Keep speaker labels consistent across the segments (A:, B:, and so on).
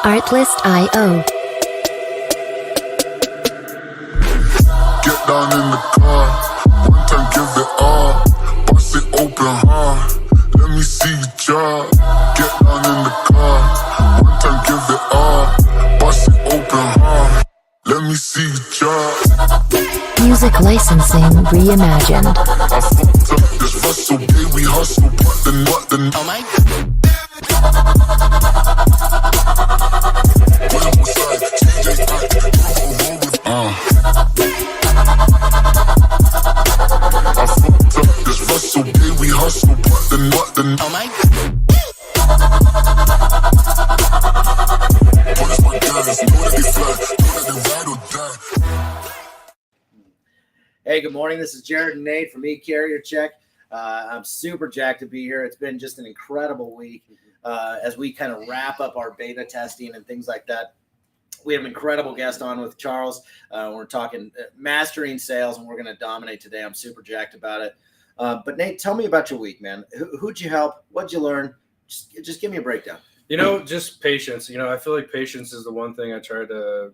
A: Artlist.io.
B: Get down in the car, one time give it all, bust it open hard, let me see you drop. Get down in the car, one time give it all, bust it open hard, let me see you drop.
A: Music licensing reimagined.
B: I fucked up this hustle, yeah, we hustle, but the oh my I fucked up this hustle, yeah, we hustle, but the oh my Put my guns, know that they fly, know that they ride or die.
C: Hey, good morning. This is Jared and Nate from eCarrierCheck. I'm super jacked to be here. It's been just an incredible week as we kind of wrap up our beta testing and things like that. We have an incredible guest on with Charles. We're talking mastering sales, and we're going to dominate today. I'm super jacked about it. But Nate, tell me about your week, man. Who'd you help? What'd you learn? Just give me a breakdown.
D: Just patience. I feel like patience is the one thing I try to,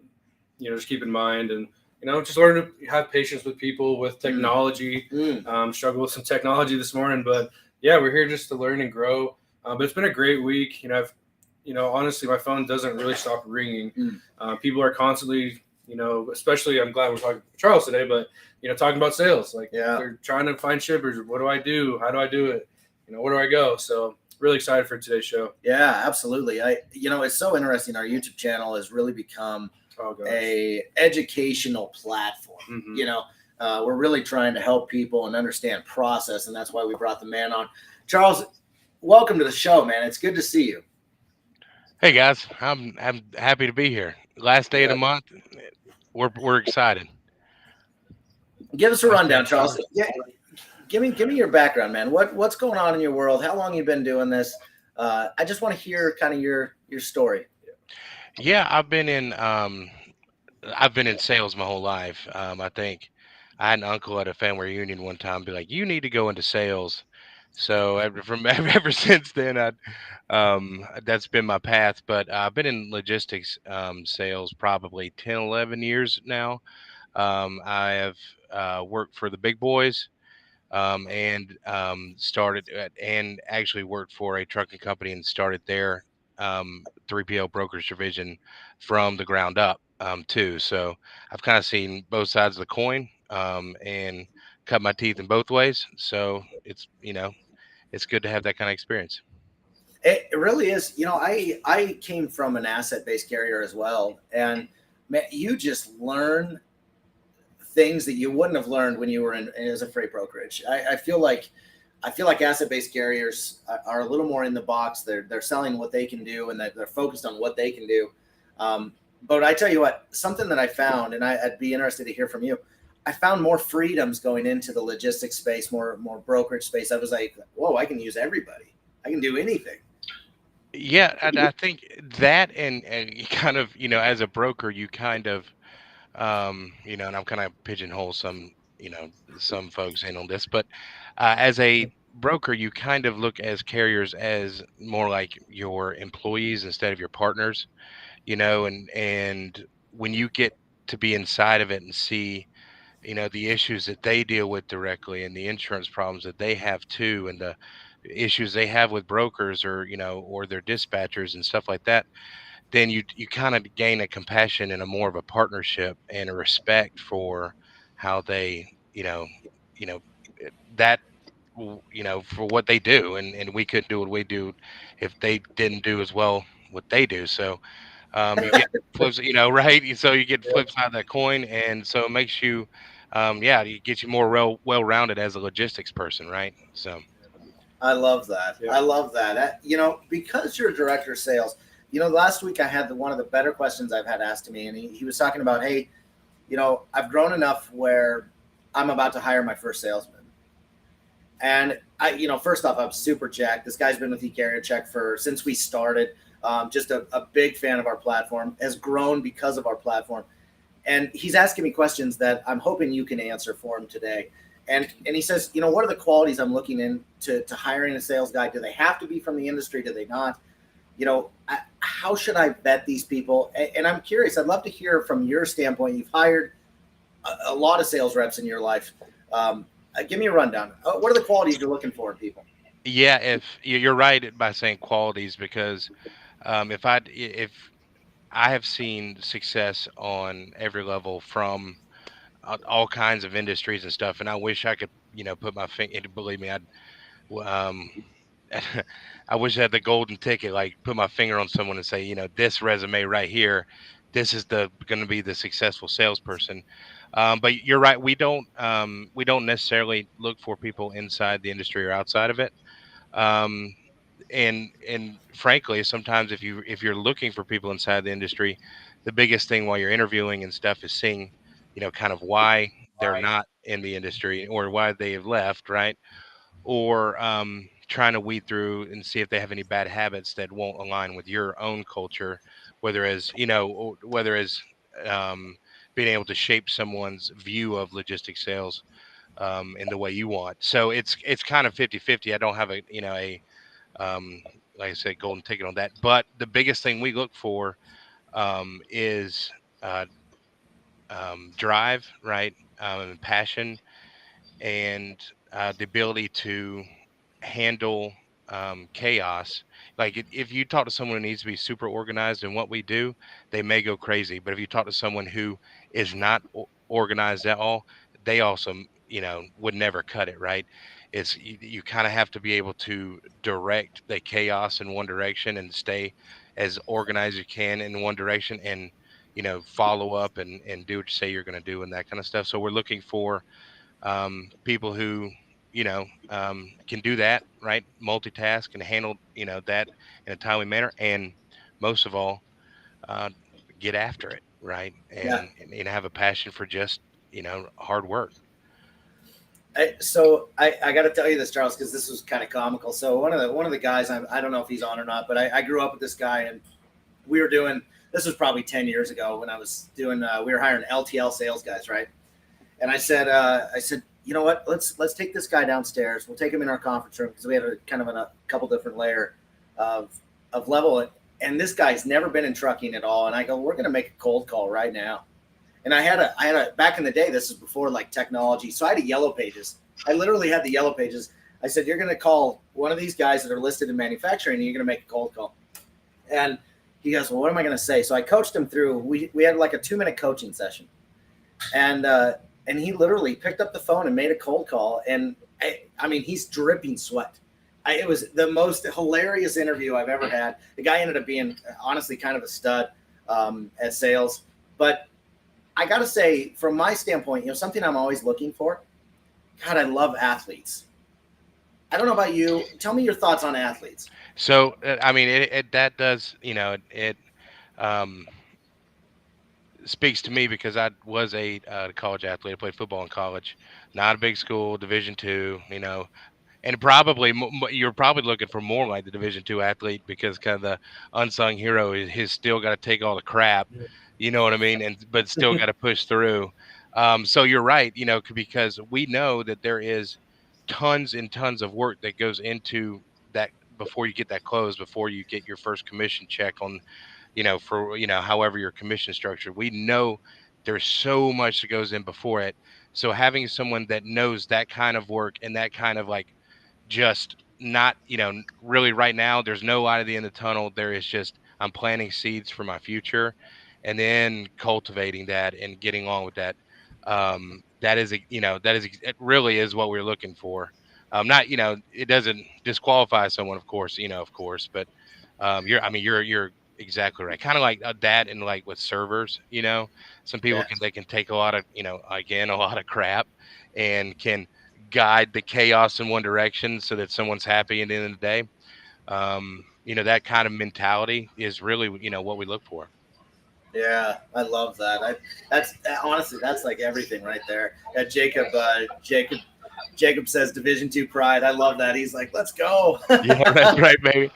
D: just keep in mind, and just learn to have patience with people, with technology. Struggled with some technology this morning, but yeah, we're here just to learn and grow. But it's been a great week. Honestly, my phone doesn't really stop ringing. People are constantly, especially I'm glad we're talking to Charles today, but, talking about sales. They're trying to find shippers. What do I do? How do I do it? Where do I go? So really excited for today's show.
C: Yeah, absolutely. It's so interesting. Our YouTube channel has really become a educational platform. We're really trying to help people and understand process, and that's why we brought the man on. Charles, welcome to the show, man. It's good to see you.
E: Hey guys, I'm happy to be here. Last day of the month, we're excited.
C: Give us a rundown, Charles. Yeah, give me your background, man. What's going on in your world? How long you been doing this? I just want to hear kind of your story.
E: Yeah, I've been in sales my whole life. I think I had an uncle at a family reunion one time be like, "You need to go into sales." So ever since then, that's been my path. But I've been in logistics sales probably 10, 11 years now. I have worked for the big boys and started and actually worked for a trucking company and started their 3PL brokerage division from the ground up too. So I've kind of seen both sides of the coin and cut my teeth in both ways. So it's good to have that kind of experience.
C: It really is. I came from an asset-based carrier as well, and man, you just learn things that you wouldn't have learned when you were as a freight brokerage. I feel like asset-based carriers are a little more in the box. They're selling what they can do, and they're focused on what they can do. But I tell you what, something that I found, and I'd be interested to hear from you. I found more freedoms going into the logistics space, more brokerage space. I was like, whoa, I can use everybody. I can do anything.
E: Yeah, and I think that and you kind of, as a broker, you kind of, and I'm kind of pigeonhole some, some folks in on this, but as a broker, you kind of look as carriers as more like your employees instead of your partners, and when you get to be inside of it and see, the issues that they deal with directly and the insurance problems that they have too, and the issues they have with brokers or, or their dispatchers and stuff like that, then you kind of gain a compassion and a more of a partnership and a respect for how they, that, for what they do. And we couldn't do what we do if they didn't do as well what they do. So you get flips, right? So you get flip side of that coin. And so it makes you, it gets you more well-rounded as a logistics person, right? So
C: I love that. Yeah. I love that. Because you're a director of sales, last week I had one of the better questions I've had asked to me, and he was talking about, hey, I've grown enough where I'm about to hire my first salesman. And first off, I'm super jacked. This guy's been with eCarrierCheck since we started. Just a big fan of our platform, has grown because of our platform. And he's asking me questions that I'm hoping you can answer for him today. And he says, what are the qualities I'm looking into hiring a sales guy? Do they have to be from the industry? Do they not? how should I vet these people? And I'm curious. I'd love to hear from your standpoint. You've hired a lot of sales reps in your life. Give me a rundown. What are the qualities you're looking for in people?
E: Yeah, if you're right by saying qualities, because if I have seen success on every level from all kinds of industries and stuff, and I wish I could, put my finger. Believe me, um, I wish I had the golden ticket, like put my finger on someone and say, this resume right here, this is the going to be the successful salesperson. But you're right, we don't necessarily look for people inside the industry or outside of it. Um, and frankly, sometimes if you're looking for people inside the industry, the biggest thing while you're interviewing and stuff is seeing, kind of why they're not in the industry or why they have left, right? Or trying to weed through and see if they have any bad habits that won't align with your own culture, whether as being able to shape someone's view of logistics sales in the way you want. So it's kind of 50-50. I don't have um, like I said, golden ticket on that. But the biggest thing we look for is uh, drive, right? And passion, and the ability to handle chaos. Like if you talk to someone who needs to be super organized in what we do, they may go crazy. But if you talk to someone who is not organized at all, they also, would never cut it, right? It's you kind of have to be able to direct the chaos in one direction and stay as organized as you can in one direction, and follow up and do what you say you're going to do and that kind of stuff. So we're looking for people who can do that, right? Multitask and handle that in a timely manner, and most of all, uh, get after it, right?
C: Yeah.
E: And have a passion for just hard work.
C: I got to tell you this, Charles, because this was kind of comical. So one of the guys, I don't know if he's on or not, but I grew up with this guy, and we were doing, this was probably 10 years ago when I was doing, we were hiring LTL sales guys, right? And I said, you know what? Let's take this guy downstairs. We'll take him in our conference room, because we had a kind of a couple different layer of level. And this guy's never been in trucking at all. And I go, we're going to make a cold call right now. And I had a back in the day, this is before like technology. So I had a yellow pages. I literally had the yellow pages. I said, you're going to call one of these guys that are listed in manufacturing, and you're going to make a cold call. And he goes, well, what am I going to say? So I coached him through. We had like a 2-minute coaching session. And he literally picked up the phone and made a cold call. And I mean, he's dripping sweat. It was the most hilarious interview I've ever had. The guy ended up being honestly kind of a stud at sales. But I got to say, from my standpoint, something I'm always looking for. God, I love athletes. I don't know about you. Tell me your thoughts on athletes.
E: So I mean, that does um, speaks to me, because I was a college athlete. I played football in college, not a big school, Division II, and probably you're probably looking for more like the Division II athlete, because kind of the unsung hero is still got to take all the crap, you know what I mean, but still got to push through. So you're right, because we know that there is tons and tons of work that goes into that before you get that close, before you get your first commission check on, for however your commission structure. We know there's so much that goes in before it. So having someone that knows that kind of work and that kind of like, just not, really right now, there's no light at the end of the tunnel. There is just, I'm planting seeds for my future, and then cultivating that and getting on with that. That is, it really is what we're looking for. Not, it doesn't disqualify someone, of course, but you're exactly right. Kind of like that, and like with servers, some people
C: Yeah.
E: they can take a lot of, again, a lot of crap, and can guide the chaos in one direction so that someone's happy at the end of the day. That kind of mentality is really, what we look for.
C: Yeah, I love that. That's honestly, that's like everything right there. Jacob says Division II pride. I love that. He's like, let's go.
E: Yeah, that's right, baby.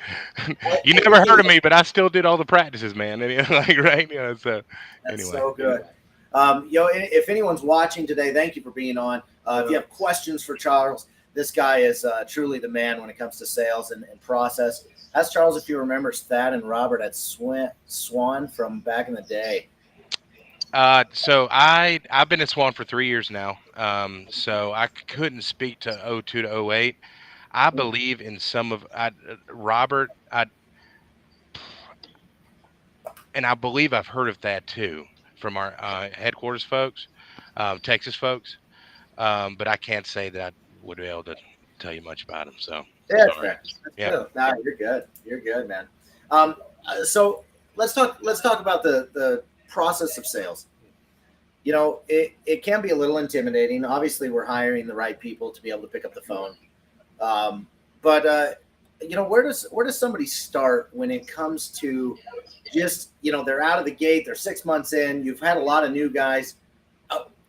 E: You never heard of me, but I still did all the practices, man. And, like, right? So
C: That's
E: anyway.
C: so good. If anyone's watching today, thank you for being on. If you have questions for Charles, this guy is truly the man when it comes to sales and process. Ask Charles if you remember Thad and Robert at Swan from back in the day.
E: So I've been at Swan for 3 years now. So I couldn't speak to '02 to '08. I
C: Mm.
E: believe in some of Robert. And I believe I've heard of that too from our headquarters folks, Texas folks. But I can't say that I would be able to tell you much about them. So
C: Yeah, that's
E: sorry.
C: fair. That's
E: Yep.
C: true. No, you're good. You're good, man. So let's talk about the process of sales. It can be a little intimidating. Obviously, we're hiring the right people to be able to pick up the phone. But where does somebody start when it comes to just they're out of the gate, they're 6 months in, you've had a lot of new guys.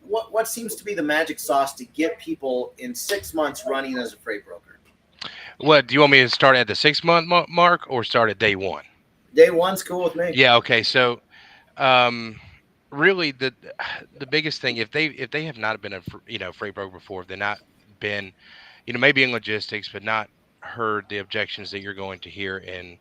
C: What seems to be the magic sauce to get people in 6 months running as a freight broker?
E: What do you want me to start at the 6 month mark or start at day one?
C: Day one's cool with me.
E: Yeah. Okay. So um, really the biggest thing if they have not been a freight broker before, if they've not been maybe in logistics, but not heard the objections that you're going to hear in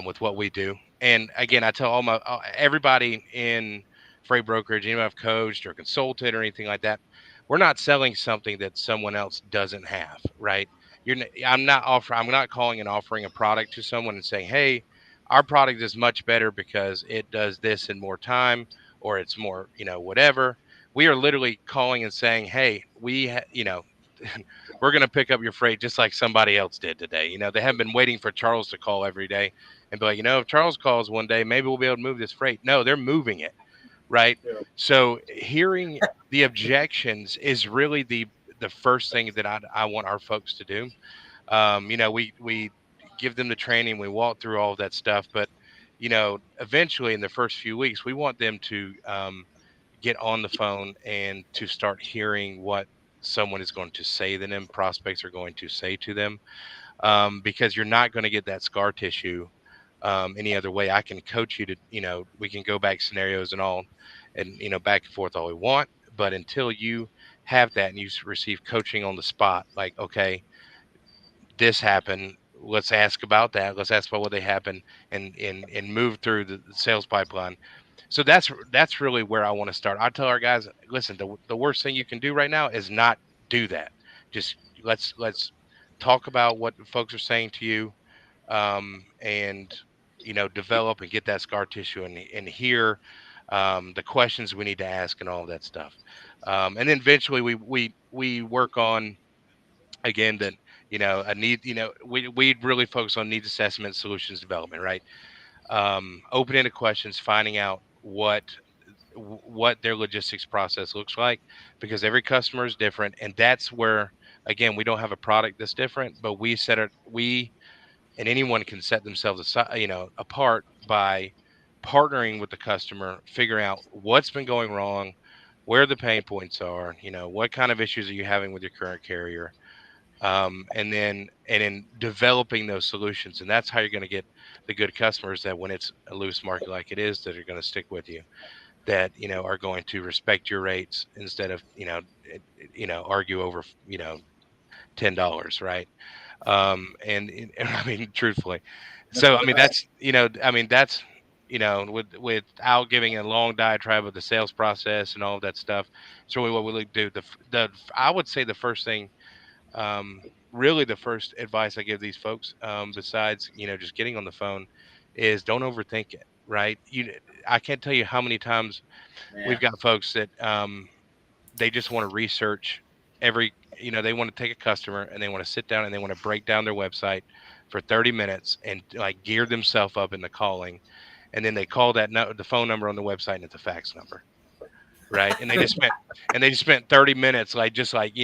E: with what we do. And again, I tell everybody in freight brokerage, anyone I've coached or consulted or anything like that, we're not selling something that someone else doesn't have, right? I'm not calling and offering a product to someone and saying, hey, our product is much better because it does this in more time or it's more, whatever. We are literally calling and saying, hey, we're going to pick up your freight just like somebody else did today. They haven't been waiting for Charles to call every day and be like, if Charles calls one day, maybe we'll be able to move this freight. No, they're moving it, right?
C: Yeah.
E: So hearing the objections is really the first thing that I want our folks to do. We give them the training, we walk through all of that stuff, but eventually in the first few weeks, we want them to get on the phone and to start hearing what someone is going to say to them, prospects are going to say to them, because you're not going to get that scar tissue any other way. I can coach you to, we can go back scenarios and all, and back and forth all we want, but until you have that and you receive coaching on the spot, like, okay, this happened. Let's ask about that. Let's ask about what they happened and move through the sales pipeline. So that's really where I want to start. I tell our guys, listen, the worst thing you can do right now is not do that. Just let's talk about what folks are saying to you, and develop and get that scar tissue and hear the questions we need to ask and all of that stuff. And then eventually we work on again that a need we really focus on needs assessment, solutions development, right? Open-ended questions, finding out what their logistics process looks like, because every customer is different, and that's where again we don't have a product that's different, but we and anyone can set themselves aside, apart by partnering with the customer, figuring out what's been going wrong, where the pain points are, what kind of issues are you having with your current carrier, and in developing those solutions. And that's how you're going to get the good customers that when it's a loose market like it is, that are going to stick with you, that are going to respect your rates instead of argue over $10, right? And I mean, truthfully, so I mean that's without giving a long diatribe of the sales process and all of that stuff. It's really what we look do. The I would say the first thing, um, really the first advice I give these folks, besides just getting on the phone, is don't overthink it. Right? I can't tell you how many times
C: Yeah.
E: we've got folks that they just want to research they want to take a customer and they want to sit down and they want to break down their website for 30 minutes and like gear themselves up in the calling, and then they call the phone number on the website and it's a fax number, right? And they just spent 30 minutes like just like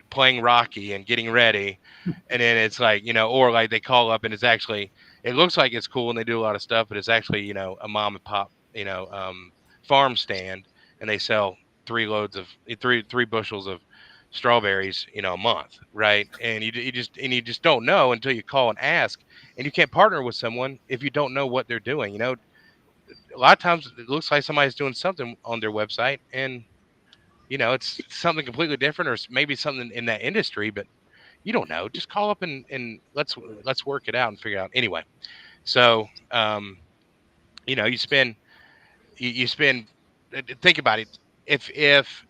E: playing Rocky and getting ready, and then it's like or like they call up and it looks like it's cool and they do a lot of stuff, but it's actually a mom and pop farm stand, and they sell three bushels of strawberries a month, right? And you just don't know until you call and ask, and you can't partner with someone if you don't know what they're doing. A lot of times it looks like somebody's doing something on their website, and it's something completely different, or maybe something in that industry, but You don't know. Just call up and let's work it out and figure out. Anyway, so you spend you spend think about it. If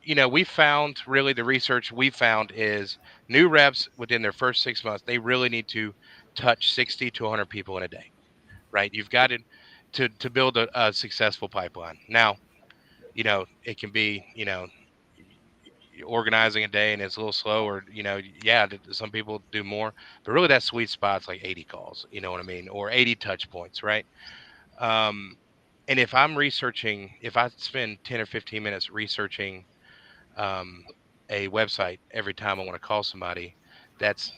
E: we found, really, the research we found is new reps within their first 6 months, they really need to touch 60 to 100 people in a day, right? You've got to build a successful pipeline. Now, it can be, organizing a day and it's a little slow, or yeah, some people do more, but really that sweet spot's like 80 calls, you know what I mean, or 80 touch points, right? um and if I spend 10 or 15 minutes researching um a website every time I want to call somebody, that's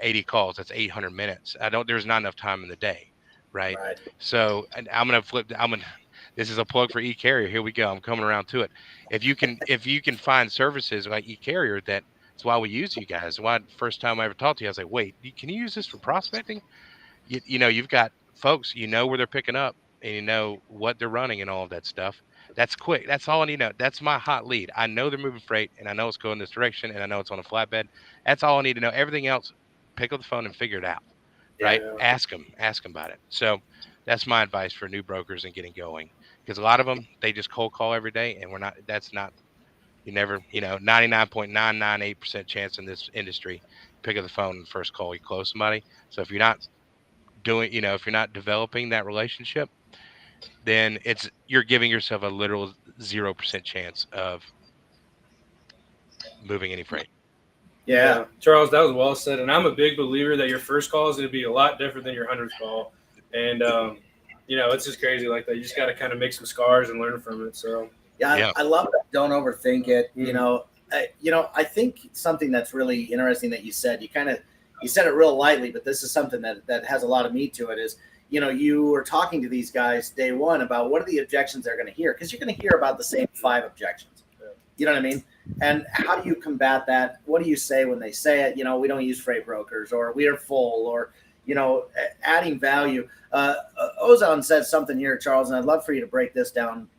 E: 80 calls, that's 800 minutes. There's not enough time in the day, right?
C: Right.
E: So, and this is a plug for eCarrier. Here we go. I'm coming around to it. If you can find services like eCarrier, that's why we use you guys. Why, first time I ever talked to you, I was like, wait, can you use this for prospecting? You've got folks, where they're picking up, and you know what they're running and all of that stuff. That's quick. That's all I need to know. That's my hot lead. I know they're moving freight, and I know it's going this direction, and I know it's on a flatbed. That's all I need to know. Everything else, pick up the phone and figure it out.
C: Yeah.
E: Right? Ask them about it. So that's my advice for new brokers and getting going, because a lot of them, they just cold call every day, and we're not. That's not. You never, 99.998% chance in this industry, pick up the phone and first call you close somebody. So if you're not developing that relationship, then you're giving yourself a literal 0% chance of moving any freight.
C: Yeah.
D: Charles, that was well said. And I'm a big believer that your first call is going to be a lot different than your 100th call. And, it's just crazy like that. You just got to kind of make some scars and learn from it. So,
C: Yeah. I love that. Don't overthink it.
D: Mm-hmm.
C: I think something that's really interesting that you said, you said it real lightly, but this is something that has a lot of meat to it is, you were talking to these guys day one about what are the objections they're going to hear, because you're going to hear about the same 5 objections. You know what I mean? And how do you combat that? What do you say when they say it? We don't use freight brokers, or we are full, or, adding value. Ozan said something here, Charles, and I'd love for you to break this down.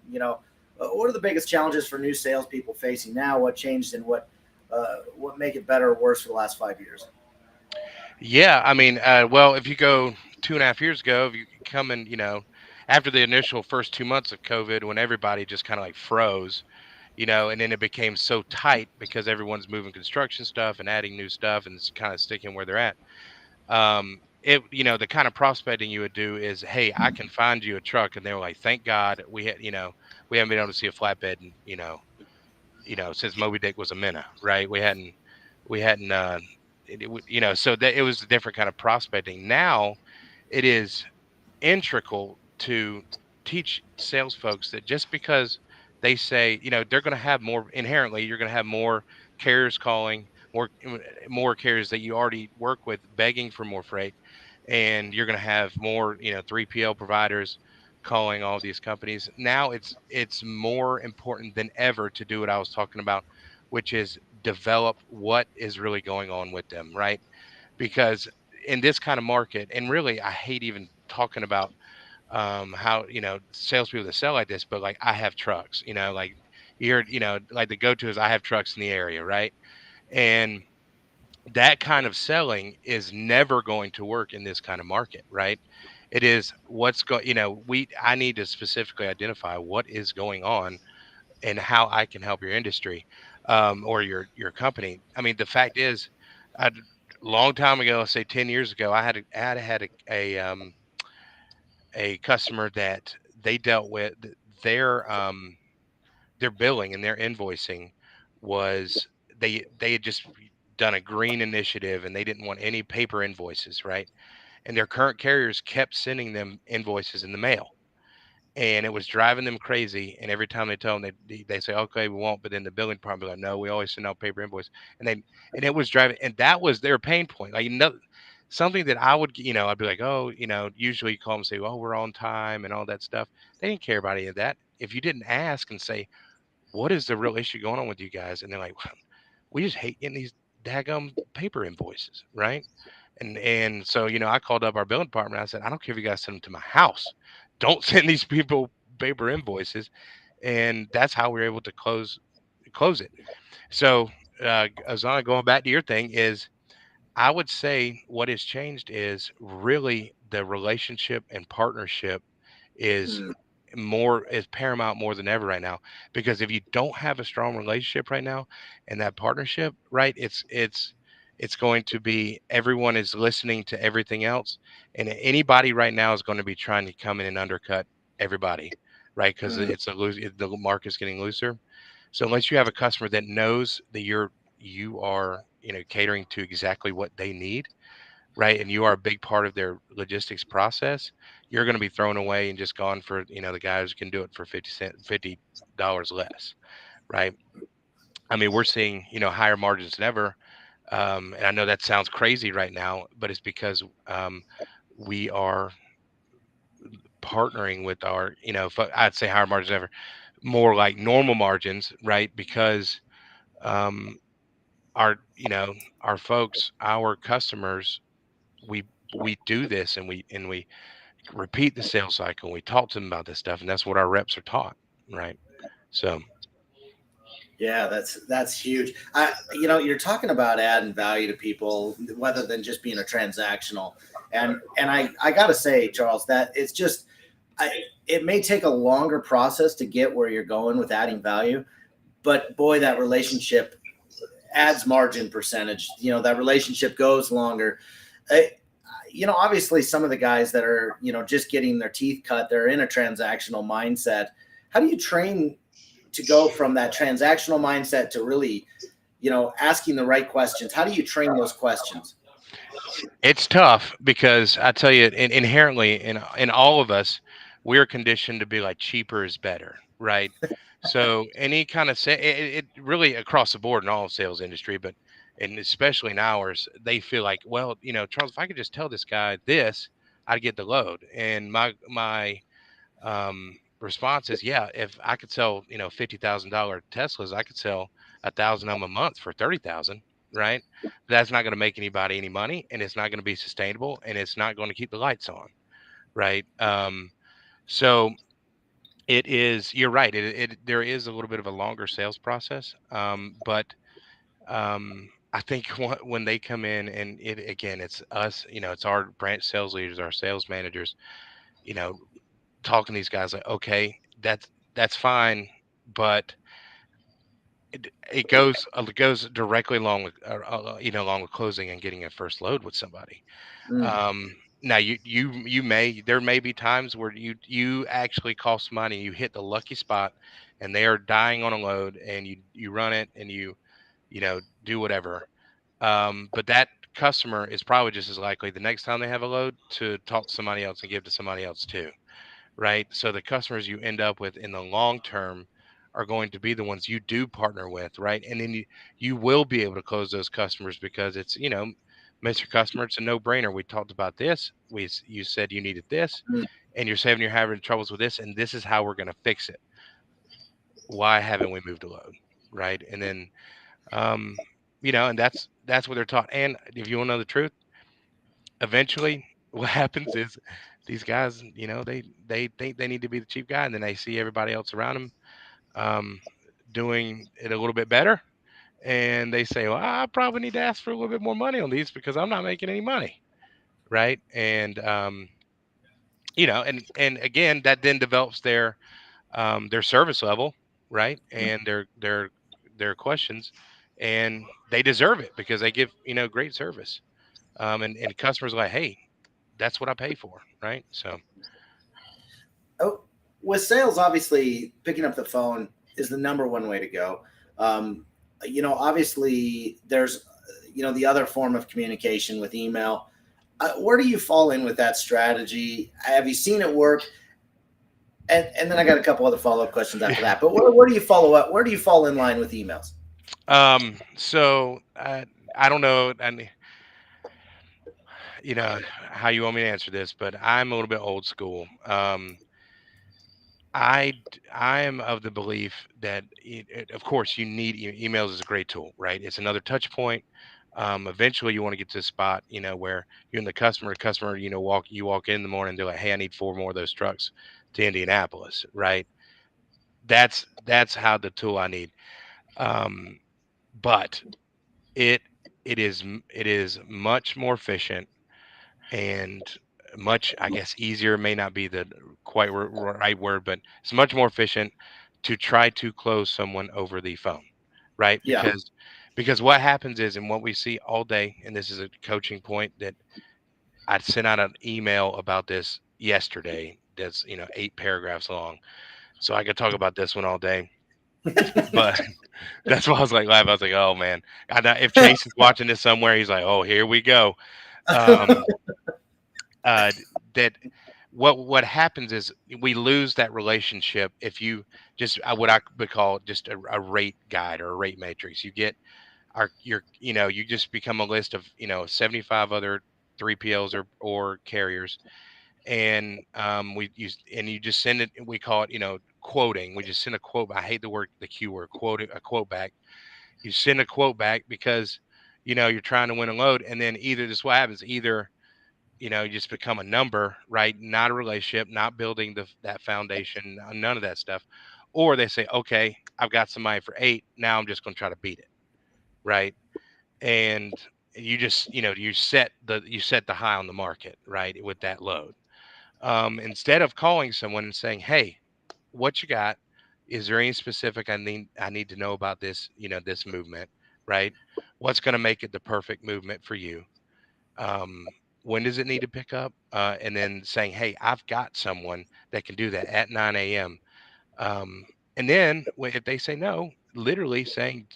C: What are the biggest challenges for new salespeople facing now? What changed, and what make it better or worse for the last 5 years?
E: Yeah, I mean, well, if you go 2.5 years ago, if you come in, after the initial first 2 months of COVID, when everybody just kind of like froze, and then it became so tight because everyone's moving construction stuff and adding new stuff and it's kind of sticking where they're at. The kind of prospecting you would do is, hey, I can find you a truck, and they were like, thank God we haven't been able to see a flatbed, and since Moby Dick was a minnow, right? We hadn't so that it was a different kind of prospecting. Now it is integral to teach sales folks that just because they say, they're going to have more, inherently you're going to have more carriers calling, more carriers that you already work with begging for more freight, and you're going to have more 3PL providers calling all these companies. Now it's more important than ever to do what I was talking about, which is develop what is really going on with them, right? Because in this kind of market, and really I hate even talking about how salespeople that sell like this, but like, I have trucks, like, like the go-to is, I have trucks in the area, right? And that kind of selling is never going to work in this kind of market, right? It is what's going, I need to specifically identify what is going on and how I can help your industry, or your company. I mean, the fact is, a long time ago, let's say 10 years ago, I had a customer that they dealt with. Their billing and their invoicing was, they had just done a green initiative, and they didn't want any paper invoices, right? And their current carriers kept sending them invoices in the mail, and it was driving them crazy. And every time they tell them, they say, okay, we won't, but then the billing department be like, no, we always send out paper invoice. And it was driving, and that was their pain point. Like, something that I would, I'd be like, oh, usually you call them and say, oh, we're on time and all that stuff. They didn't care about any of that. If you didn't ask and say, what is the real issue going on with you guys? And they're like, well, we just hate getting these daggum paper invoices, right? And so, I called up our billing department. I said, I don't care if you guys send them to my house. Don't send these people paper invoices. And that's how we were able to close it. So, Azana, going back to your thing, is I would say what has changed is really the relationship and partnership is
C: Mm,
E: is paramount more than ever right now, because if you don't have a strong relationship right now and that partnership, right, it's going to be everyone is listening to everything else, and anybody right now is going to be trying to come in and undercut everybody, right, because
C: mm,
E: it's the market's getting looser. So unless you have a customer that knows that you are, catering to exactly what they need, right, and you are a big part of their logistics process, you're going to be thrown away and just gone for, the guys who can do it for 50 dollars less, right? I mean, we're seeing, higher margins than ever. And I know that sounds crazy right now, but it's because we are partnering with our, I'd say higher margins than ever, more like normal margins, right? Because um, our, our folks, our customers, we we do this, and we repeat the sales cycle. We talk to them about this stuff, and that's what our reps are taught, right? So,
C: yeah, that's huge. You're talking about adding value to people, rather than just being a transactional. And I gotta say, Charles, that it's just, it may take a longer process to get where you're going with adding value, but boy, that relationship adds margin percentage. That relationship goes longer. I, Obviously, some of the guys that are, just getting their teeth cut, they're in a transactional mindset. How do you train to go from that transactional mindset to really, asking the right questions? How do you train those questions?
E: it's tough because I tell you, inherently in all of us, we're conditioned to be like cheaper is better, right? So any kind of it really across the board in all of sales industry, but and especially in ours, they feel like, well, Charles, if I could just tell this guy this, I'd get the load. And my response is, yeah, if I could sell, $50,000 Teslas, I could sell 1,000 of them a month for 30,000, right? That's not going to make anybody any money, and it's not going to be sustainable, and it's not going to keep the lights on, right? So it is. You're right. There is a little bit of a longer sales process, but I think when they come in, and it again, it's us. It's our branch sales leaders, our sales managers. You know, talking to these guys like, okay, that's fine, but it goes directly along with along with closing and getting a first load with somebody.
C: Mm,
E: Now there may be times where you actually cost money, you hit the lucky spot, and they are dying on a load, and you run it, and do whatever. But that customer is probably just as likely the next time they have a load to talk to somebody else and give to somebody else too, right? So the customers you end up with in the long term are going to be the ones you do partner with, right? And then you will be able to close those customers because it's, Mr. Customer, it's a no-brainer. We talked about this. You said you needed this,
C: mm.
E: and you're saying you're having troubles with this, and this is how we're going to fix it. Why haven't we moved a load, right? And then, um, and that's what they're taught. And if you want to know the truth, eventually what happens is these guys, they think they need to be the chief guy, and then they see everybody else around them um, doing it a little bit better, and they say, well, I probably need to ask for a little bit more money on these because I'm not making any money, right? And and again, that then develops their service level, right, and their questions, and they deserve it because they give great service, and customers are like, hey, that's what I pay for, right? So,
C: Oh, with sales, obviously, picking up the phone is the number one way to go. Obviously, there's, the other form of communication with email. Where do you fall in with that strategy? Have you seen it work? And then I got a couple other follow up questions after
E: yeah.
C: that. But where do you follow up? Where do you fall in line with emails?
E: So I don't know, and how you want me to answer this, but I'm a little bit old school. I am of the belief that, of course, you need emails is a great tool, right? It's another touch point. Eventually, you want to get to a spot, where you're in the customer, you walk in the morning, they're like, hey, I need 4 more of those trucks to Indianapolis, right? That's how the tool I need. But it it is much more efficient and much, I guess, easier may not be the quite right word, but it's much more efficient to try to close someone over the phone, right?
C: Yeah.
E: Because what happens is, and what we see all day, and this is a coaching point that I sent out an email about this yesterday. That's 8 paragraphs long, so I could talk about this one all day. But that's why I was like live. I was like, oh man, if Chase is watching this somewhere, he's like, oh, here we go. Um, uh, that what happens is we lose that relationship if you just what I would call just a rate guide or a rate matrix. You get you just become a list of 75 other 3PLs or carriers, and you just send it. We call it quoting. We just send a quote. I hate the word, the Q word, quoting a quote back. You send a quote back because you're trying to win a load, and then either this what happens either you just become a number, right? Not a relationship, not building that foundation, none of that stuff. Or they say, okay, I've got somebody for 8. Now I'm just going to try to beat it, right? And you just, you set the high on the market, right? With that load. Instead of calling someone and saying, hey, what you got? Is there any specific I need to know about this, this movement, right? What's going to make it the perfect movement for you? um, when does it need to pick up? And then saying, hey, I've got someone that can do that at 9 a.m. And then if they say no, literally saying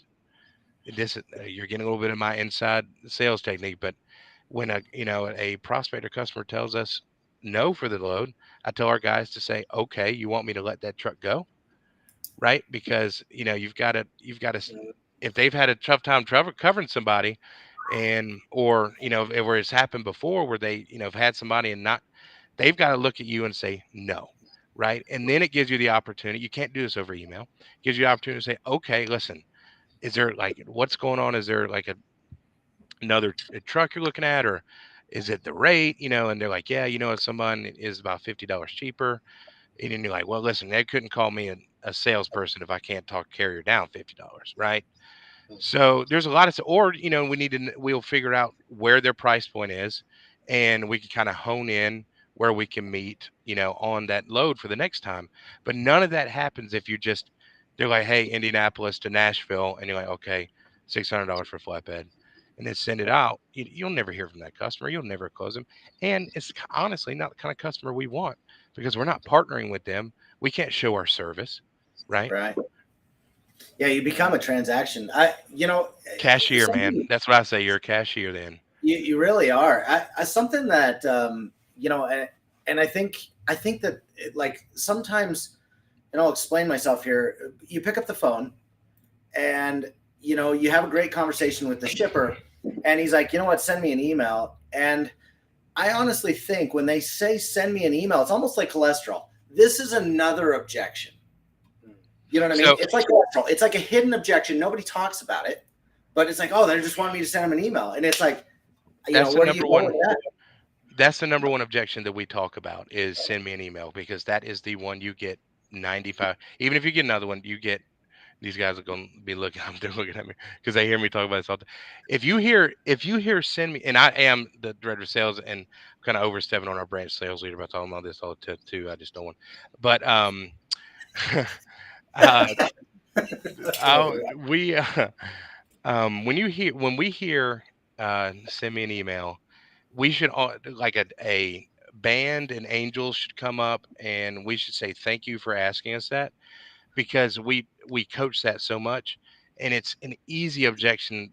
E: this, you're getting a little bit of my inside sales technique, but when a prospect or customer tells us no for the load, I tell our guys to say, okay, you want me to let that truck go? Right? Because you've got to if they've had a tough time covering somebody, and or where it's happened before where they have had somebody and not, they've got to look at you and say no, right? And then it gives you the opportunity. You can't do this over email. It gives you the opportunity to say, okay, listen, is there like what's going on? Is there like another truck you're looking at, or is it the rate? And they're like, yeah, someone is about $50 cheaper. And then you're like, well, listen, they couldn't call me a salesperson if I can't talk carrier down $50, right? So there's a lot of, or we'll figure out where their price point is, and we can kind of hone in where we can meet, on that load for the next time. But none of that happens if you just, they're like, hey, Indianapolis to Nashville, and you're like, okay, $600 for flatbed, and then send it out. You'll never hear from that customer. You'll never close them, and it's honestly not the kind of customer we want because we're not partnering with them. We can't show our service, right?
C: Right. Yeah, you become a transaction.
E: Cashier, man.
C: Something
E: That's what I say. You're a cashier then.
C: you really are. Something that and I think that like sometimes, and I'll explain myself here. You pick up the phone, and you have a great conversation with the shipper, and he's like, you know what, send me an email. And I honestly think when they say send me an email, it's almost like cholesterol. This is another objection. You know what I mean?
E: So
C: It's like cholesterol. It's like a hidden objection. Nobody talks about it, but it's like, oh, they just want me to send them an email, and it's like,
E: that's the
C: where do you
E: number
C: go
E: one.
C: with that?
E: That's the number one objection that we talk about is send me an email, because that is the one you get 95. Even if you get another one, you get, these guys are going to be looking. They're looking at me because they hear me talk about this all the time. If you hear send me, and I am the director of sales and kind of overstepping on our branch sales leader by talking about this all the time too. I just don't want. But uh, we when we hear send me an email, we should all like a band and angels should come up and we should say thank you for asking us that, because we coach that so much, and it's an easy objection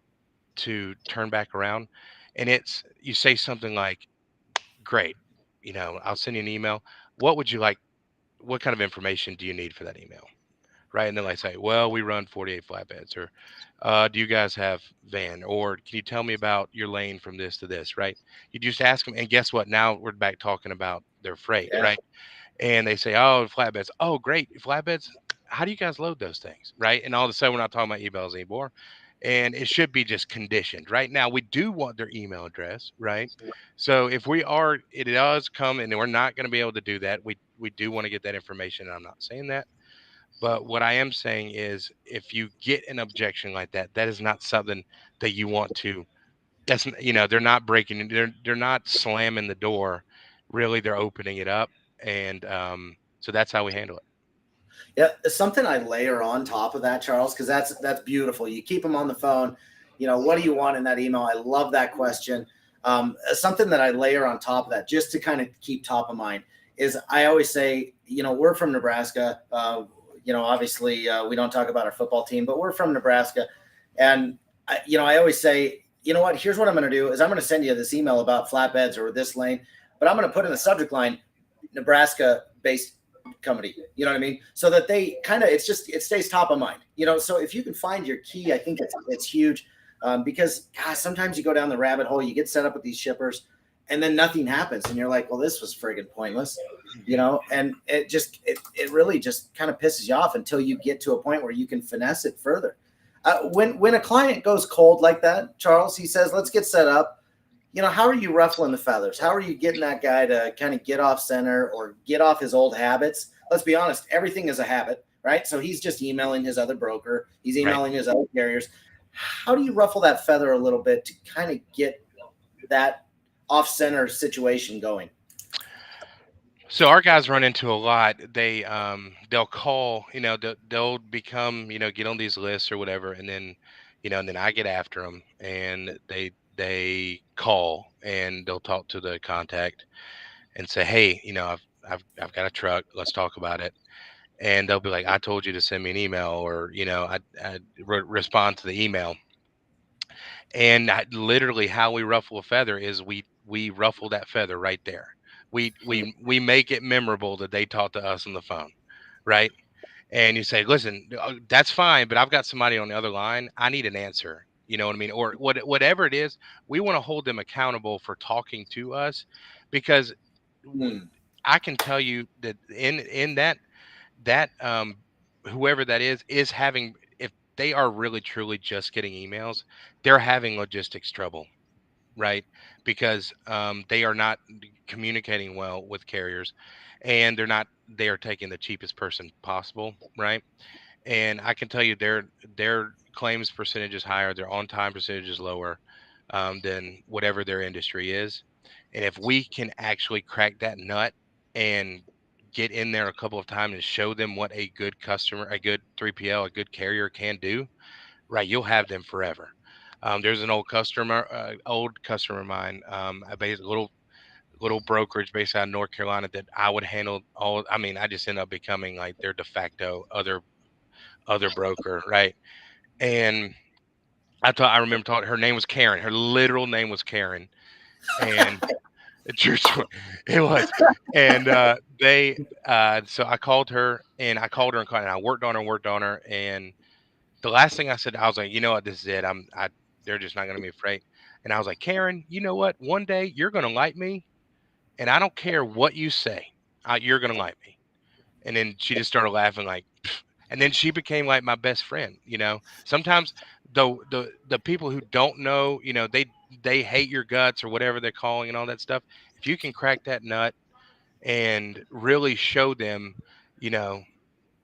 E: to turn back around. And it's, you say something like, great, I'll send you an email. What would you like? What kind of information do you need for that email? Right? And then I say, well, we run 48 flatbeds, or do you guys have van, or can you tell me about your lane from this to this? Right? You just ask them, and guess what? Now we're back talking about their freight,
C: Yeah.
E: right? And they say, oh, flatbeds. Oh, great, flatbeds. How do you guys load those things? Right? And all of a sudden, we're not talking about emails anymore. And it should be just conditioned. Right now, we do want their email address, right? So if it does come, and we're not going to be able to do that. We do want to get that information. And I'm not saying that, but what I am saying is, if you get an objection like that, that is not something that you want to they're not breaking it. They're not slamming the door. Really, they're opening it up, and so that's how we handle it.
C: Yeah, something I layer on top of that, Charles, because that's beautiful. You keep them on the phone. What do you want in that email? I love that question. Something that I layer on top of that, just to kind of keep top of mind, is I always say, we're from Nebraska. Obviously, we don't talk about our football team, but we're from Nebraska, and I always say, what? Here's what I'm going to do: is I'm going to send you this email about flatbeds or this lane, but I'm going to put in the subject line, Nebraska-based company, you know what I mean? So that they kind of, it stays top of mind, so if you can find your key, I think it's huge. Because gosh, sometimes you go down the rabbit hole, you get set up with these shippers and then nothing happens. And you're like, well, this was friggin' pointless, and it really just kind of pisses you off until you get to a point where you can finesse it further. When a client goes cold like that, Charles, he says, let's get set up. How are you ruffling the feathers? How are you getting that guy to kind of get off center or get off his old habits? Let's be honest, everything is a habit, right? So he's just emailing his other broker. He's emailing his other carriers. How do you ruffle that feather a little bit to kind of get that off center situation going?
E: So our guys run into a lot. They'll call, they'll become, get on these lists or whatever, and then, and then I get after them, and they call and they'll talk to the contact and say, hey, I've got a truck. Let's talk about it. And they'll be like, I told you to send me an email, or I respond to the email. And literally, how we ruffle a feather is we ruffle that feather right there. We make it memorable that they talked to us on the phone, right? And you say, listen, that's fine, but I've got somebody on the other line. I need an answer. You know what I mean? Or whatever it is, we want to hold them accountable for talking to us, because I can tell you that in that whoever that is having, if they are really truly just getting emails, they're having logistics trouble, right? Because they are not communicating well with carriers, and they are taking the cheapest person possible, right? And I can tell you their claims percentage is higher, their on time percentage is lower, than whatever their industry is. And if we can actually crack that nut and get in there a couple of times and show them what a good customer, a good 3PL, a good carrier can do, right, you'll have them forever. There's an old customer of mine, a little brokerage based out of North Carolina, that I would handle all. I mean, I just ended up becoming like their de facto other broker, right? And I remember talking. Her name was Karen. Her literal name was Karen, and a true story. It was. And so I called her, and I worked on her, and the last thing I said, I was like, you know what, this is it. They're just not going to be afraid. And I was like, Karen, you know what? One day you're going to like me, and I don't care what you say. You're going to like me. And then she just started laughing, like, "Pfft." And then she became like my best friend. Sometimes the people who don't know, they hate your guts or whatever they're calling and all that stuff. If you can crack that nut and really show them, you know,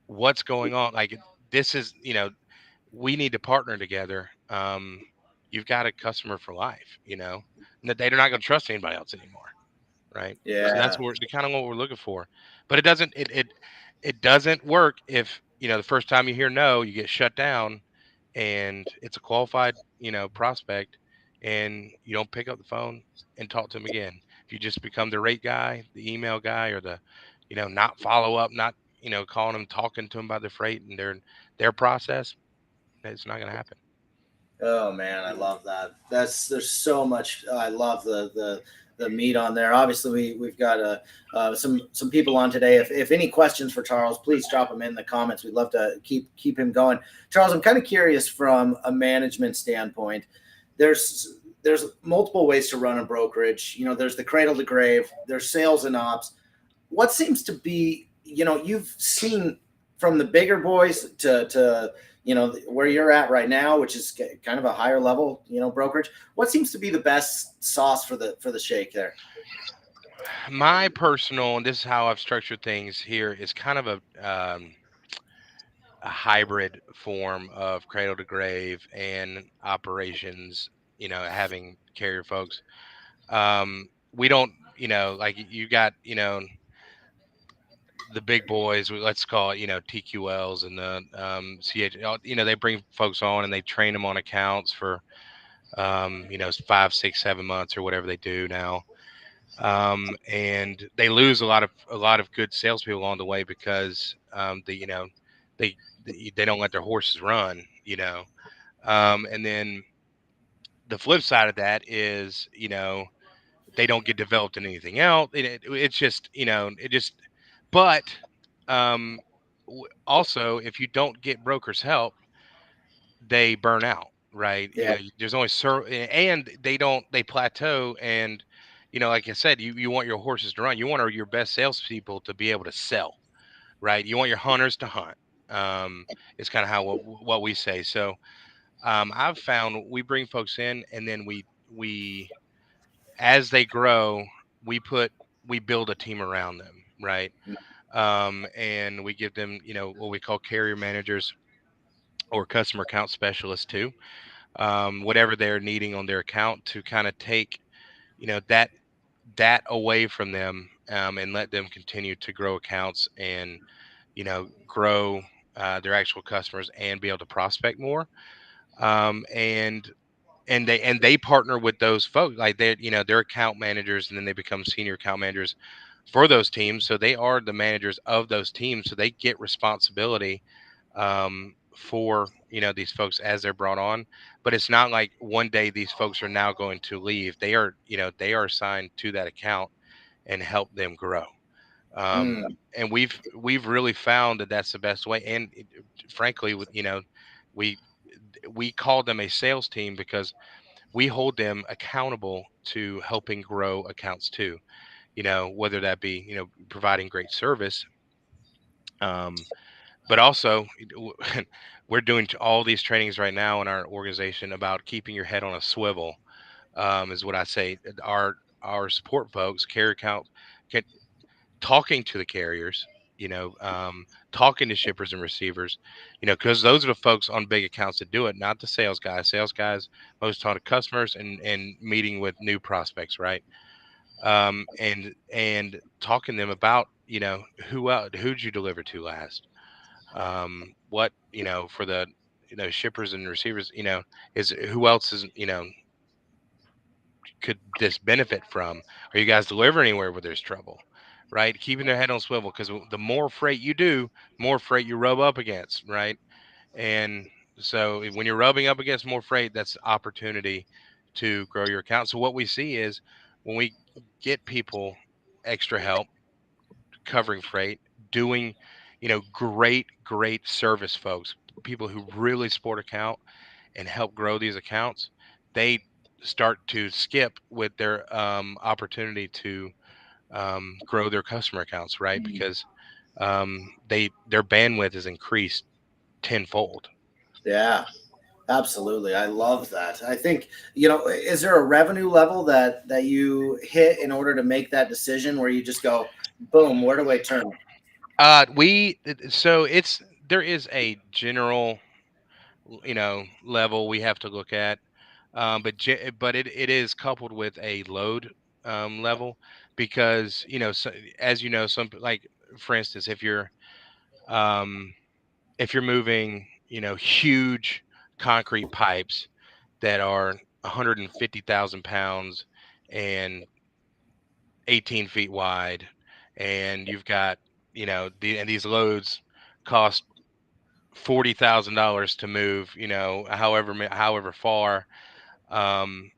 E: what's going on, like this is, we need to partner together. You've got a customer for life, and that they're not going to trust anybody else anymore, right? So that's
C: Yeah.
E: the kind of what we're looking for. But it doesn't work if, the first time you hear no, you get shut down, and it's a qualified, prospect, and you don't pick up the phone and talk to them again. If you just become the rate guy, the email guy, or the, not follow up, not, calling them, talking to them about their freight and their process, it's not going to happen.
C: Oh man, I love that. There's so much. I love the meat on there. Obviously, we've got some people on today. If any questions for Charles, please drop them in the comments. We'd love to keep him going. Charles, I'm kind of curious from a management standpoint. There's multiple ways to run a brokerage. There's the cradle to grave. There's sales and ops. What seems to be, you've seen from the bigger boys to where you're at right now, which is kind of a higher level, brokerage. What seems to be the best sauce for the shake there?
E: My personal, and this is how I've structured things here, is kind of a hybrid form of cradle to grave and operations, having carrier folks. We don't, like you got, the big boys, let's call it, TQLs and the CH, they bring folks on and they train them on accounts for, 5, 6, 7 months or whatever they do now. And they lose a lot of good salespeople along the way because they they don't let their horses run. And then the flip side of that is, they don't get developed in anything else. It's just, it just, but um, also, if you don't get brokers help, they burn out, right?
C: Yeah.
E: There's only and they plateau. And, like I said, you want your horses to run. You want your best salespeople to be able to sell, right? You want your hunters to hunt. It's kind of how what we say. So, I've found we bring folks in, and then we as they grow, we put we build a team around them, right? And we give them, what we call carrier managers or customer account specialists too, whatever they're needing on their account to kind of take, that away from them, and let them continue to grow accounts and, grow their actual customers and be able to prospect more. And they partner with those folks, like they're account managers, and then they become senior account managers for those teams, so they are the managers of those teams, so they get responsibility, for these folks as they're brought on. But it's not like one day these folks are now going to leave. They are assigned to that account and help them grow. And we've really found that that's the best way. And frankly, we we call them a sales team because we hold them accountable to helping grow accounts too, whether that be, providing great service. But also, we're doing all these trainings right now in our organization about keeping your head on a swivel, is what I say. Our support folks, carrier account, get, talking to the carriers, you know, um, talking to shippers and receivers, because those are the folks on big accounts that do it, not the sales guys. Sales guys most talk to customers and meeting with new prospects, right? And talking to them about, who'd you deliver to last, what, for the, shippers and receivers, is who else is, could this benefit from? Are you guys delivering anywhere where there's trouble? Right? Keeping their head on swivel, because the more freight you do, more freight you rub up against, right? And so when you're rubbing up against more freight, that's opportunity to grow your account. So what we see is when we get people extra help covering freight, doing, great service folks, people who really support account and help grow these accounts, they start to skip with their, opportunity to, grow their customer accounts, right? Because, their bandwidth is increased tenfold.
C: Yeah. Absolutely. I love that. I think, is there a revenue level that you hit in order to make that decision where you just go, boom, where do I turn?
E: So there is a general, level we have to look at, but it is coupled with a load, level, because, so, as some, like, for instance, um, if you're moving, huge concrete pipes that are 150,000 pounds and 18 feet wide, and you've got, and these loads cost $40,000 to move, however far, um,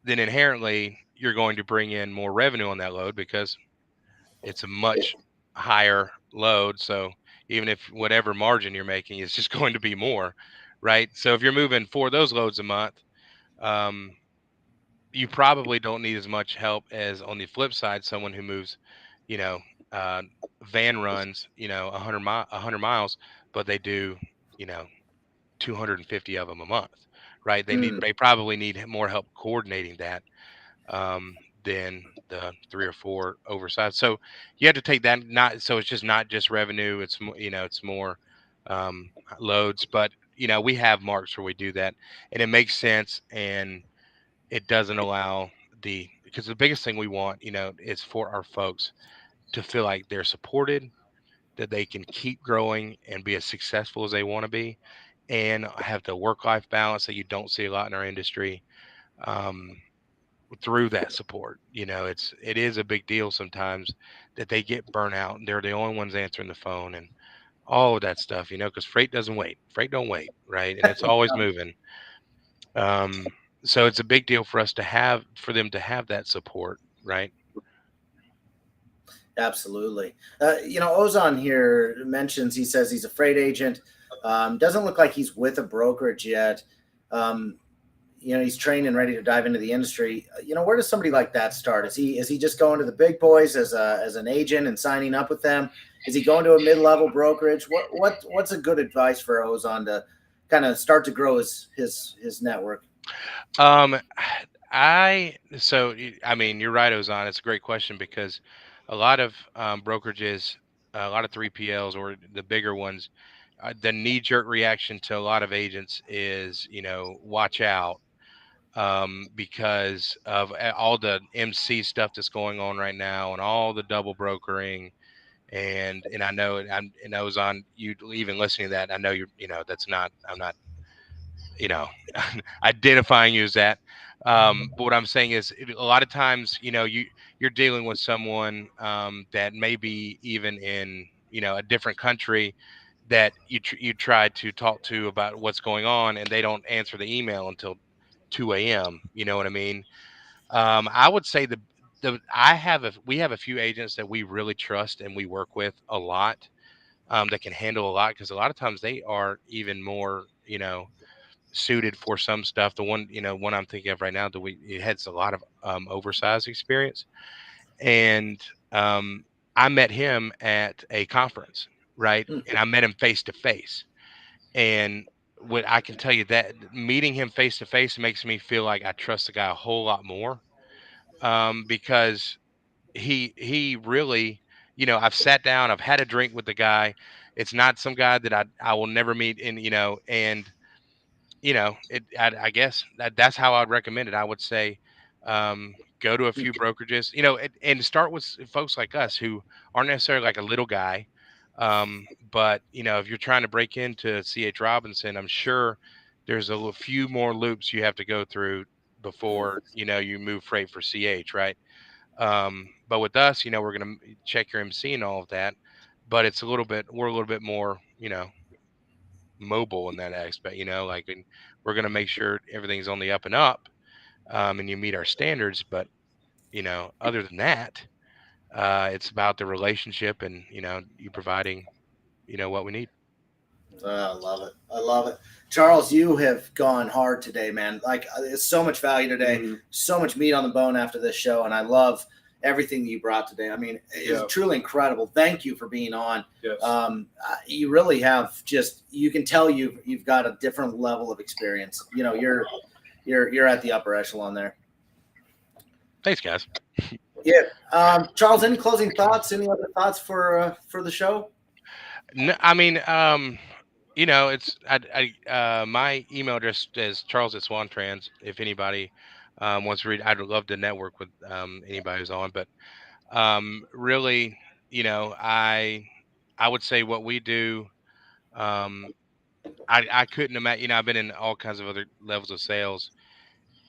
E: then inherently you're going to bring in more revenue on that load because it's a much higher load. So even if whatever margin you're making is just going to be more, right? So if you're moving 4 of those loads a month, um, you probably don't need as much help as, on the flip side, someone who moves, you know, uh, van runs, 100 miles, but they do, you know, 250 of them a month, right?
C: Mm,
E: They probably need more help coordinating that, than the 3 or 4 oversized. So you have to take that, not so it's just not just revenue. It's more, it's more, um, loads. But we have marks where we do that, and it makes sense. And it doesn't allow because the biggest thing we want, is for our folks to feel like they're supported, that they can keep growing and be as successful as they want to be, and have the work life balance that you don't see a lot in our industry. Um, through that support, it is a big deal sometimes that they get burnt out and they're the only ones answering the phone and all of that stuff, because freight doesn't wait. Freight don't wait, right? And it's always moving. Um, so it's a big deal for us to have for them to have that support, right?
C: Absolutely. Ozon here mentions, he says he's a freight agent. Doesn't look like he's with a brokerage yet. Um, he's trained and ready to dive into the industry. Where does somebody like that start? Is he just going to the big boys as an agent and signing up with them? Is he going to a mid-level brokerage? What's a good advice for Ozon to kind of start to grow his network?
E: Um, I mean, you're right, Ozan. It's a great question because a lot of brokerages, a lot of 3PLs or the bigger ones, the knee-jerk reaction to a lot of agents is, watch out, because of all the MC stuff that's going on right now and all the double brokering. And I know, and Ozan, you even listening to that, I know that's not, I'm not, you know identifying you as that. But what I'm saying is, a lot of times, you're dealing with someone that may be even in a different country, that you try to talk to about what's going on, and they don't answer the email until 2 a.m. You know what I mean? I would say we have a few agents that we really trust and we work with a lot, that can handle a lot, because a lot of times they are even more suited for some stuff. The one I'm thinking of right now, it has a lot of oversized experience, and I met him at a conference, right?
C: Hmm.
E: And I met him face to face, and what I can tell you, that meeting him face to face makes me feel like I trust the guy a whole lot more, because he really, I've sat down, I've had a drink with the guy. It's not some guy that I will never meet, and I guess that's how I'd recommend it. I would say, go to a few brokerages, and start with folks like us who aren't necessarily like a little guy. But if you're trying to break into CH Robinson, I'm sure there's few more loops you have to go through before you move freight for CH, right? But with us, we're gonna check your MC and all of that, but we're a little bit more, mobile in that aspect, like, and we're going to make sure everything's on the up and up, and you meet our standards. But other than that, it's about the relationship and you providing what we need.
C: I love it. I love it. Charles, you have gone hard today, man. Like, it's so much value today, so much meat on the bone after this show. And I love everything that you brought today. I mean, it's truly incredible. Thank you for being on.
D: Yes.
C: You really have you can tell you've got a different level of experience. You're at the upper echelon there.
E: Thanks, guys.
C: Yeah. Charles, any closing thoughts? Any other thoughts for the show?
E: No, I mean, it's my email address is Charles at Swan Trans. If anybody wants to read, I'd love to network with anybody who's on. But really, I would say what we do. Um, I couldn't imagine. I've been in all kinds of other levels of sales,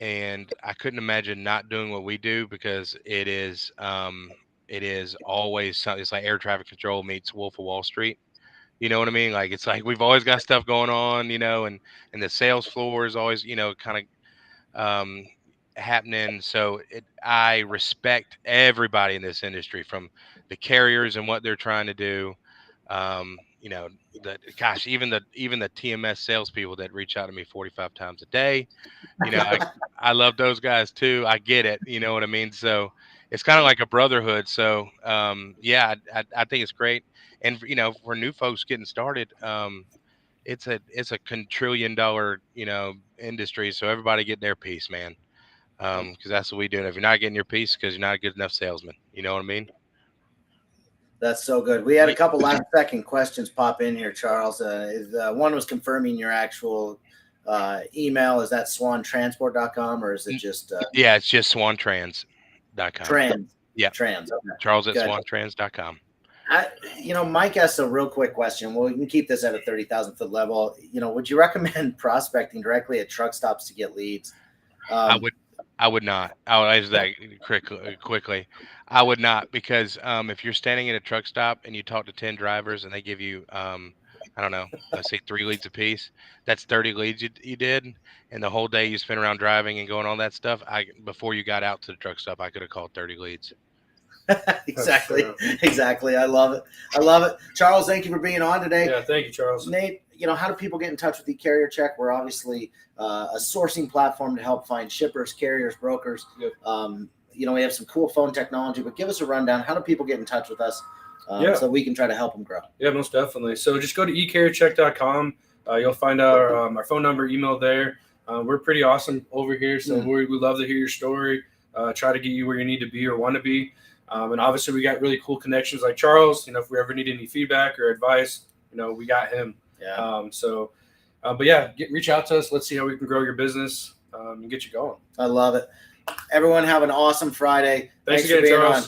E: and I couldn't imagine not doing what we do, because it is always something. It's like air traffic control meets Wolf of Wall Street. You know what I mean? Like, it's like we've always got stuff going on, and the sales floor is always, kind of happening. So I respect everybody in this industry, from the carriers and what they're trying to do. Um, you know, even the TMS salespeople that reach out to me 45 times a day. I love those guys too. I get it. You know what I mean? So it's kind of like a brotherhood. So yeah, I think it's great. And for new folks getting started, it's a quadrillion dollar industry. So everybody get their piece, man. Because that's what we do. And if you're not getting your piece, because you're not a good enough salesman. You know what I mean?
C: That's so good. We had a couple last second questions pop in here, Charles. One was confirming your actual email, is that swantransport.com, or is it just
E: Yeah, it's just swantrans.com.
C: trans?
E: Yeah.
C: Trans. Okay.
E: Charles at
C: Good.
E: swantrans.com.
C: Mike asked a real quick question. Well, we can keep this at a 30,000-foot level. Would you recommend prospecting directly at truck stops to get leads?
E: I would not. I'll answer that quickly. I would not, because if you're standing at a truck stop and you talk to 10 drivers and they give you, I don't know, let's say 3 leads apiece, that's 30 leads you did. And the whole day you spent around driving and going all that stuff, before you got out to the truck stop, I could have called 30 leads.
C: Exactly. I love it. Charles, thank you for being on today.
D: Yeah, thank you, Charles.
C: Nate, how do people get in touch with eCarrierCheck? We're obviously a sourcing platform to help find shippers, carriers, brokers.
D: Yep.
C: We have some cool phone technology, but give us a rundown. How do people get in touch with us so we can try to help them grow?
D: Yeah, most definitely. So just go to eCarrierCheck.com. You'll find our phone number, email there. We're pretty awesome over here, so we love to hear your story, try to get you where you need to be or want to be. And obviously we got really cool connections like Charles. If we ever need any feedback or advice, we got him.
C: Yeah.
D: But yeah, reach out to us. Let's see how we can grow your business and get you going.
C: I love it. Everyone have an awesome Friday.
D: Thanks
C: for
D: again,
C: being
D: Charles.
C: on.